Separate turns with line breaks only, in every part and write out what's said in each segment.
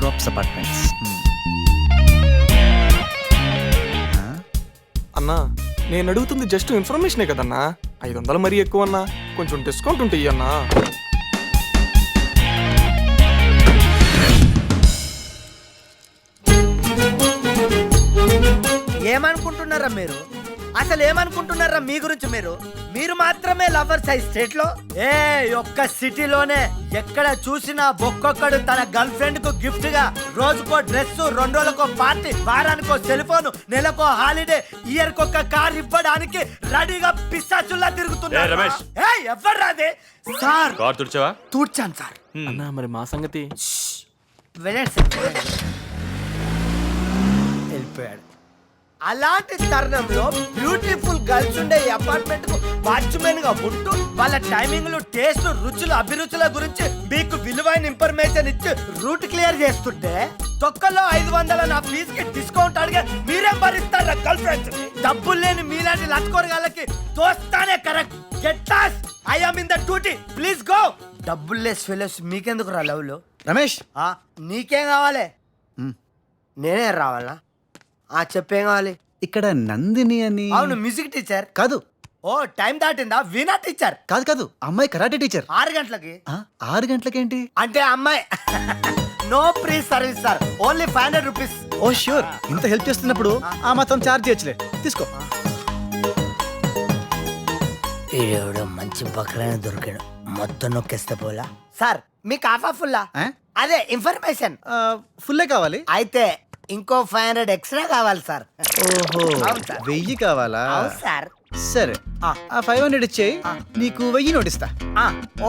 Drops apartments.
అన్నా నేను అడుగుతుంది జస్ట్ ఇన్ఫర్మేషనే కదన్నా. 500 మరీ ఎక్కువ అన్నా, కొంచెం డిస్కౌంట్ ఉంటాయి అన్నా.
ఏమనుకుంటున్నారా మీరు? అసలు ఏమనుకుంటున్నారా మీ గురించి? మీరు మాత్రమే లవర్స్ అయి స్టేట్ లో ఒక్క సిటీలోనే ఎక్కడ చూసినా ఒక్కొక్కడు తన గర్ల్ ఫ్రెండ్ కు గిఫ్ట్ గా రోజుకో డ్రెస్, 2 రోజులకో పార్టీ, వారానికో సెల్ ఫోన్, నెలకో హాలిడే, ఇయర్ కొక్క కార్ ఇవ్వడానికి రెడీగా పిశాచుల్లా తిరుగుతున్నారు. ఎవరు రాదే సార్?
కార్ తుడిచావా?
తూడ్చాను సార్.
అన్నా మరి మా సంగతి?
వెళ్ళిపోయాడు. అలాంటి తరుణంలో బ్యూటిఫుల్ గర్ల్స్ ఉండే ఈ అపార్ట్మెంట్ కు వాచ్మెన్ గా ఉంటూ వాళ్ళ టైమింగ్లు, టేస్ట్, రుచులు, అభిరుచుల గురించి మీకు విలువైన ఇన్ఫర్మేషన్ ఇచ్చి రూట్ క్లియర్ చేస్తుంటే తొక్కల్లో 500 నా ఫీజుకి డిస్కౌంట్ అడిగే మీరేం భరిస్తారా గర్ల్ ఫ్రెండ్స్? డబ్బులు లేని మీలాంటి లచ్కోరగాళ్ళకి దోస్తానే correct. Get lost, I am in the duty, please go. డబ్బులు లెస్ ఫెలోస్ మీకెందుకు రా లవ్ లో?
రమేష్,
నీకేం కావాలి? నేనే రావాలా? చెప్పేం కావాలి?
ఇక్కడ నందిని అని.
అవును, మ్యూజిక్ టీచర్.
కాదు.
ఓ టైం దాటిందా? వీణా టీచర్.
కాదు, అమ్మాయి కరాటే టీచర్.
6 గంటలకి.
6 గంటలకేంటి?
అంటే అమ్మాయి no free service sir, only 500 rupees.
Oh sure, ఇంత హెల్ప్ చేస్తున్నప్పుడు ఆ మాత్రం చార్జ్ చేయొచ్చులే, తీసుకో.
ఈడెవడో మంచి బక్రానే దొరికాడు, మొత్తం నొక్కేస్తే పోలా. సార్ మీకు ఆఫా ఫుల్లా? అదే ఇన్ఫర్మేషన్
ఫుల్లే కావాలి.
అయితే ఇంకో 500 ఎక్స్ట్రా కావాలి సార్.
ఓహో,
అవును సార్.
1000 కావాలా?
అవును సార్.
సరే, ఆ 500 ఇచ్చేయి, నీకు 1000 నోటిస్తా.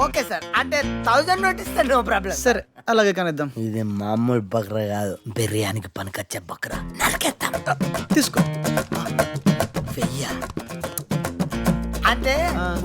ఓకే సార్, అంటే 1000 నోటిస్తే నో ప్రాబ్లం.
సరే, అలాగే కానిద్దాం.
ఇది మామూలు బక్రా కాదు, బిర్యానీకి పనికొచ్చే బక్రా. నరికేద్దాం.
తీసుకో.
1000 అంటే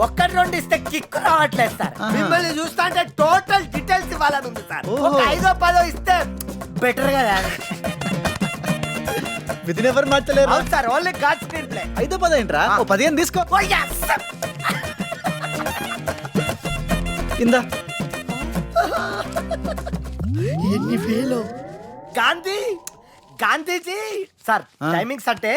1-2 ఇస్తే కిక్ రావట్లేదు సార్. మిమ్మల్ని చూస్తా అంటే టోటల్ డీటెయిల్స్ ఇవ్వాలని ఉంది సార్. ఒక 5-10 ఇస్తే బెటర్ గా.
విధి ఎవరు మార్చలేరు.
అవును sir, only God screen play.
5-10 ఏంట్రా? ఓ 15 తీసుకో. ఇందా.
ఎన్ని వేలు? గాంధీజీ సార్ టైమింగ్స్ అంటే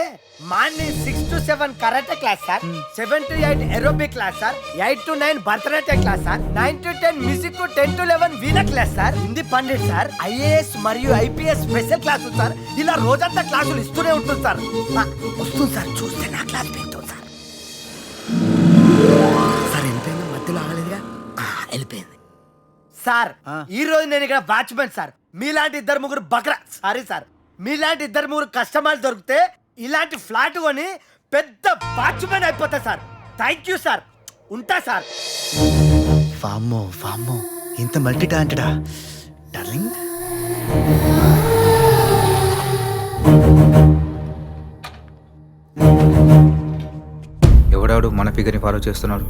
morning 6 to 7 karate class sir, 7 to 8 aerobic class sir, 8 to 9 Bharatanatyam class sir, 9 to 10 music, 10 to 11 veena class sir, Hindi Pandit sir, IAS మరియు ఐపీఎస్ స్పెషల్ క్లాసులు సార్. ఇలా రోజంతా క్లాసులు ఇస్తూనే ఉంటుంది సార్. వస్తుంది సార్, చూస్తే నా క్లాస్ పెడుతుంది సార్. సార్ వెళ్ళిపోయింది, మధ్యలో ఆగలేదుగా. వెళ్ళిపోయింది సార్. ఈ రోజు నేను ఇక్కడ వాచ్మెన్ సార్. మీలాంటి 2-3 బక్రా, సారీ సార్, మీలాంటి 2-3 కస్టమర్లు దొరికితే ఇలాంటి ఫ్లాట్ కొని పెద్ద వాచ్మెన్ అయిపోతా సార్. థ్యాంక్ యూ సార్, ఉంటా సార్.
వామ్మో, ఇంత మల్టీ టాలెంటెడా డార్లింగ్?
ఎవడాడు మన ఫిగర్ని ఫాలో చేస్తున్నాడు?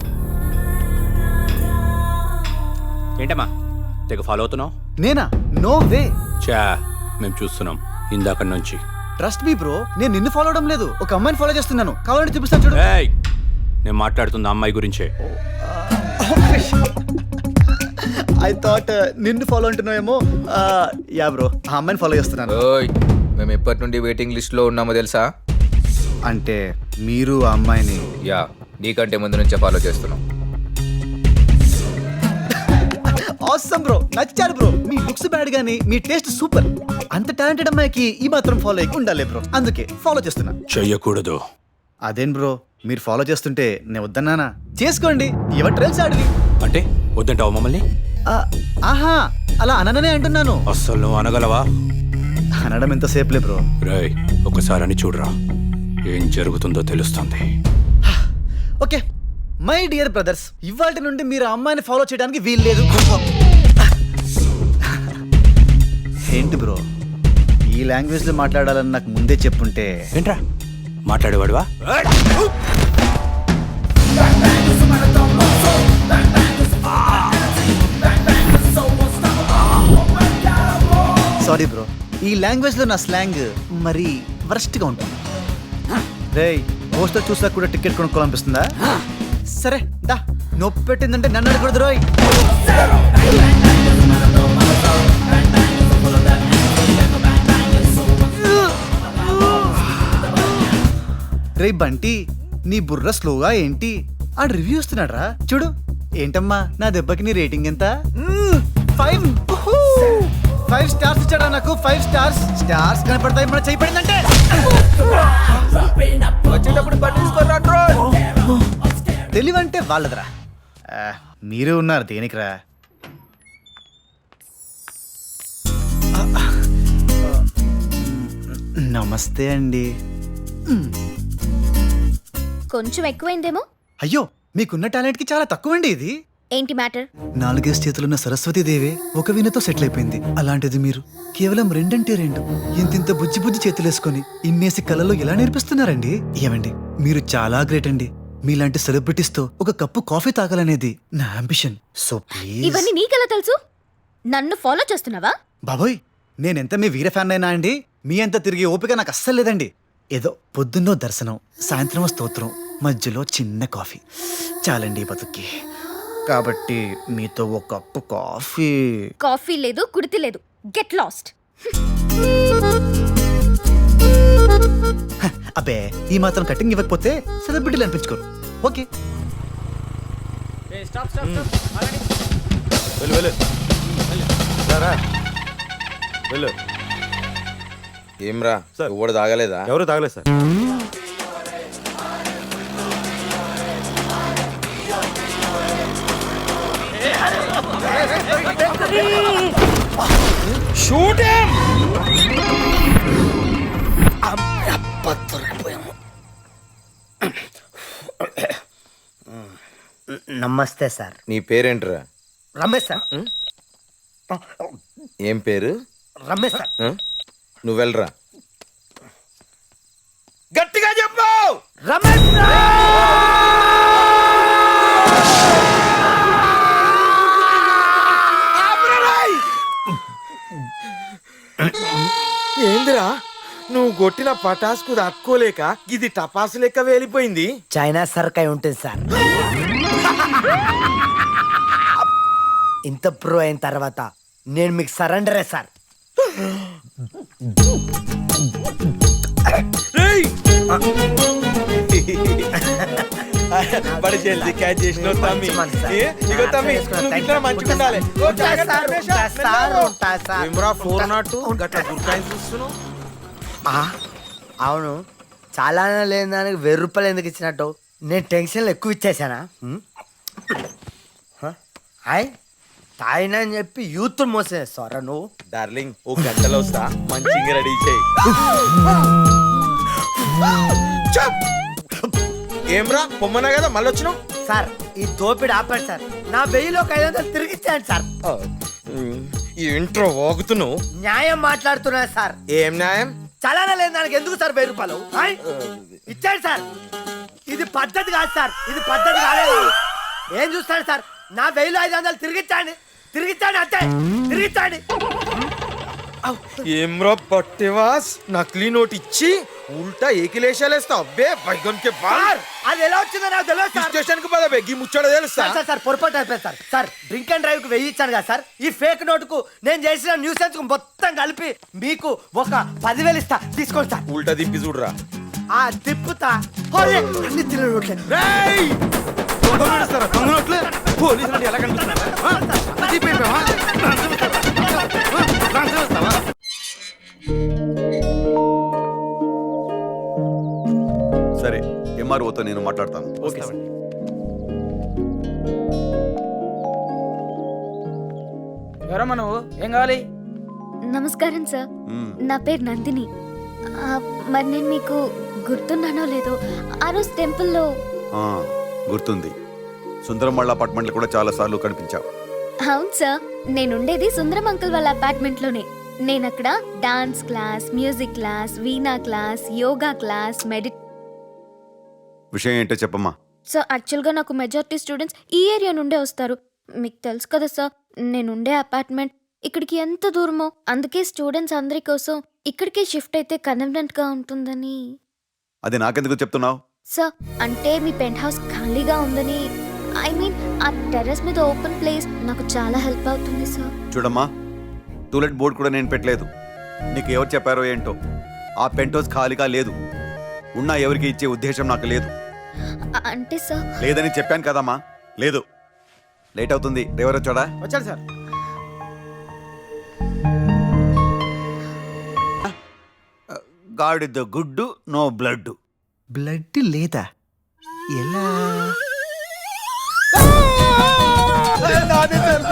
ఏంటమ్మా తెగ ఫాలో అవుతున్నావు?
నేనా? No way.
చా, మేము చూస్తున్నాం ఇందాక నుంచి.
ట్రస్ట్ మీ బ్రో, నేను నిన్ను ఫాలో అవడం లేదు, ఒక అమ్మాయిని ఫాలో చేస్తున్నాను. కావాలంటే చూపిస్తాను చూడు.
ఏయ్, నేను మాట్లాడుతున్న అమ్మాయి గురించే.
ఐ థాట్ నిన్ను ఫాలో అంటున్నావేమో. యా బ్రో, ఆ అమ్మాయిని ఫాలో చేస్తున్నాను.
ఓయ్, మేము ఎప్పటి నుండి వెయిటింగ్ లిస్ట్ లో ఉన్నామో తెలుసా?
అంటే మీరు ఆ అమ్మాయిని?
యా, నీకంటే ముందు నుంచే ఫాలో చేస్తున్నాం.
ఆసమ్ బ్రో, నచ్చారు బ్రో. మీ లుక్స్ బ్యాడ్ గానీ మీ టేస్ట్ సూపర్. అంత టాలెంటెడ్ అమ్మాయికి ఈ మాత్రం ఫాలో అయ్యి ఉండాలి బ్రో, అందుకే ఫాలో చేస్తున్నా.
చెయ్యకూడదు.
అదేం బ్రో, మీరు ఫాలో చేస్తుంటే నేను వద్దన్నానా? చేసుకోండి, ఎవరి ట్రైల్స్ ఆడివి.
అంటే వద్దంటావు మమ్మల్ని?
ఆహా, అలా అననే అంటున్నాను.
అస్సలు నువ్వు అనగలవా?
అనడం ఎంతసేపులే బ్రో.
రేయ్, ఒకసారి అని చూడరా, ఏం జరుగుతుందో తెలుస్తుంది.
ఓకే మై డియర్ బ్రదర్స్, ఇవాళ నుండి మీరు ఆ అమ్మాయిని ఫాలో చేయడానికి వీలు లేదు. ఏంటి బ్రో, ఈ లాంగ్వేజ్ లో మాట్లాడాలని నాకు ముందే చెప్పుంటే.
ఏంట్రా మాట్లాడేవాడువా?
సారీ బ్రో, ఈ లాంగ్వేజ్ లో నా స్లాంగ్ మరి వరస్ట్ గా ఉంటుంది. రేయ్, పోస్టర్ చూసాక కూడా టికెట్ కొనుక్కోవాలనిపిస్తుందా? సరే దా, నొప్పి పెట్టిందంటే నన్ను అడగకూడదు రోయ్. రే బంటి నీ బుర్ర స్లోగా ఏంటి ఆ రివ్యూ ఇస్తున్నాడు రా చూడు. ఏంటమ్మా నా దెబ్బకి నీ రేటింగ్ ఎంత? 5 స్టార్స్ ఇచ్చాడా నాకు. 5 స్టార్స్. స్టార్స్ కనపడతాయి మన చేయి పడిందంటే.
వచ్చేటప్పుడు పట్టించుకోరా.
తెలివంటే వాళ్ళదరా. మీరు ఉన్నారు దేనికిరా. నమస్తే అండి.
కొంచెం ఎక్కువైందేమో.
అయ్యో మీకున్న టాలెంట్ కి చాలా తక్కువ అండి ఇది.
ఏంటి మ్యాటర్?
4 చేతులున్న సరస్వతీదేవే ఒక వీణతో సెటిల్ అయిపోయింది. అలాంటిది మీరు కేవలం 2 ఇంతింత బుజ్జి బుజ్జి చేతులేసుకొని ఇన్నేసి కళలో ఎలా నేర్పిస్తున్నారండి? ఏమండి మీరు చాలా గ్రేట్ అండి. మీలాంటి సెలబ్రిటీస్ తో ఒక కప్పు కాఫీ తాగాలనేది నా అంబిషన్. So please.
ఇవన్నీ నీకెలా తెలుసు? నన్ను ఫాలో చేస్తున్నావా?
బాబోయ్ నేనెంత మీ వీర ఫ్యాన్ అయినా అండి, మీ అంత తిరిగి ఓపిక నాకు అస్సలు లేదండి. ఏదో పొద్దున్నో దర్శనం, సాయంత్రం స్తోత్రం, మధ్యలో చిన్న కాఫీ చాలండి బతుక్కి. కాబట్టి మీతో ఒక కప్పు కాఫీ.
కాఫీ లేదు, కుడితి లేదు. Get lost.
అబ్బే ఈ మాత్రం కటింగ్ ఇవ్వకపోతే సెలబ్రిటీలు అనిపించుకోరు. ఓకే
ఏమ్రా ఎవడు తాగలేదా?
ఎవరు తాగలేదు సార్.
నమస్తే సార్.
నీ పేరేంట్రా?
రమేష్ సార్.
ఏం పేరు?
రమేష్ సార్.
నువ్వెళ్ళరా. గట్టిగా చెప్పు.
రమేష్
ఏందిరా నువ్వు కొట్టిన పటాస్కు తట్టుకోలేక ఇది టపాసు లెక్క వేలిపోయింది.
చైనా సర్కాయ ఉంటుంది సార్. ఇంత ప్రో అయిన తర్వాత నేను మీకు సరెండరే సార్.
బడి జల్దీ క్యాచ్ చేసినావు తమ్మి. ఇగో తమ్మి నువ్వు ఇట్లా మంచిగా ఉండాలి. ఏమ్రా 402 గట్ల గుర్కాయని చూస్తున్నావు?
అవును చాలా లేని దానికి 1000 రూపాయలు ఎందుకు ఇచ్చినట్టు? నేను టెన్షన్లు ఎక్కువ ఇచ్చేసానా? హాయ్ తాయినా అని చెప్పి యూత్ మోసేస్తారా నువ్వు?
డార్లింగ్ ఓ గంటలో వస్తా, మంచిగా రెడీ చేయి. ఏమ్రా పొమ్మన్నా కదా మళ్ళీ వచ్చినావు?
సార్ ఈ దోపిడి ఆపాడు సార్. నా 1000లో 500 తిరిగి ఇచ్చాను సార్.
ఈ ఇంట్రో వాగుతున్నావు.
న్యాయం మాట్లాడుతున్నా సార్.
ఏం న్యాయం?
చాలా లేని దానికి ఎందుకు సార్ 1000 రూపాయలు ఇచ్చాడు సార్? ఇది పద్ధతి కాదు సార్. ఇది పద్ధతి కాలేదు. ఏం చూస్తాడు సార్? నా 1000లో 500 తిరిగిచ్చాండి. తిరిగిచ్చాండి అంతే. తిరిగిచ్చాండి.
ఏమ్రా పట్టేవాస్ నకిలీ నోట్ ఇచ్చి ఉల్టా ఏకిలేశాలేస్తా. అబ్బే బైగన్కే బార్.
అది ఎలా వచ్చిందో నాకు తెలియదు సార్.
స్టేషన్ కు పద బెగ్గి ముచ్చట తెలుసా?
సార్ సార్ పొరపాటు అయిపోయింది sir. Sir drink and drive కు 1000 ఇచ్చాను కదా సార్. ఈ ఫేక్ నోటుకు నేను చేసిన న్యూసెన్స్ కు మొత్తం కలిపి మీకు ఒక 10,000 ఇస్తా. తీసుకోండి సార్.
ఉల్టా తిప్పి చూడరా.
ఆ తిప్పుతా. అన్ని తిన్న నోట్లే.
పోలీసులు ఎలా కనిపిస్తున్నారు? సరే ఎంఆర్ఓతో నేను మాట్లాడతాను.
Okay sir.
ఎవరమ్మా నువ్వు? ఏం కావాలి?
నమస్కారం సార్. నా పేరు నందిని. మరి నేను మీకు గుర్తున్నానో లేదో ఆ రోజు టెంపుల్లో.
గుర్తుంది. సుందరం వాళ్ళ అపార్ట్మెంట్లో కూడా చాలా సార్లు కనిపించావు.
అవును సార్. నేనుండేది సుందరం అంకుల్ వాళ్ళ అపార్ట్మెంట్ లోనే. నేను అక్కడ డాన్స్ క్లాస్, మ్యూజిక్ క్లాస్, వీణా క్లాస్, యోగా క్లాస్,
విషయం ఏంటో చెప్పమ్మా.
సార్ యాక్చువల్గా నాకు మెజారిటీ స్టూడెంట్స్ ఈ ఏరియా నుండే వస్తారు. మీకు తెలుసు కదా సార్, నేనుండే అపార్ట్మెంట్ ఇక్కడికి ఎంత దూరమో. అందుకే స్టూడెంట్స్ అందరి కోసం ఇక్కడికే షిఫ్ట్ అయితే కన్వీనియంట్ గా ఉంటుందని.
అది నాకెందుకు చెప్తున్నావు?
సార్ అంటే మీ పెంట్ హౌస్ ఖాళీగా ఉందని. ఐ మీన్ ఆ టెర్రస్ మీద ఓపెన్ ప్లేస్ నాకు చాలా హెల్ప్ అవుతుంది సార్.
చూడమ్మా, టూలెట్ బోర్డు కూడా నేను పెట్టలేదు. నీకు ఎవరు చెప్పారో ఏంటో, ఆ పెంట్ హౌస్ ఖాళీగా లేదు. ఉన్నా ఎవరికి ఇచ్చే ఉద్దేశం నాకు లేదు.
అంటే సార్
లేదని చెప్పాను కదమ్మా. లేదు. లేట్ అవుతుంది. డ్రైవర్ వచ్చాడా?
వచ్చాడు సార్.
గాడిద గుడ్డు నో బ్లడ్.
బ్లడ్ లేదా? ఎలా?
నాదే సార్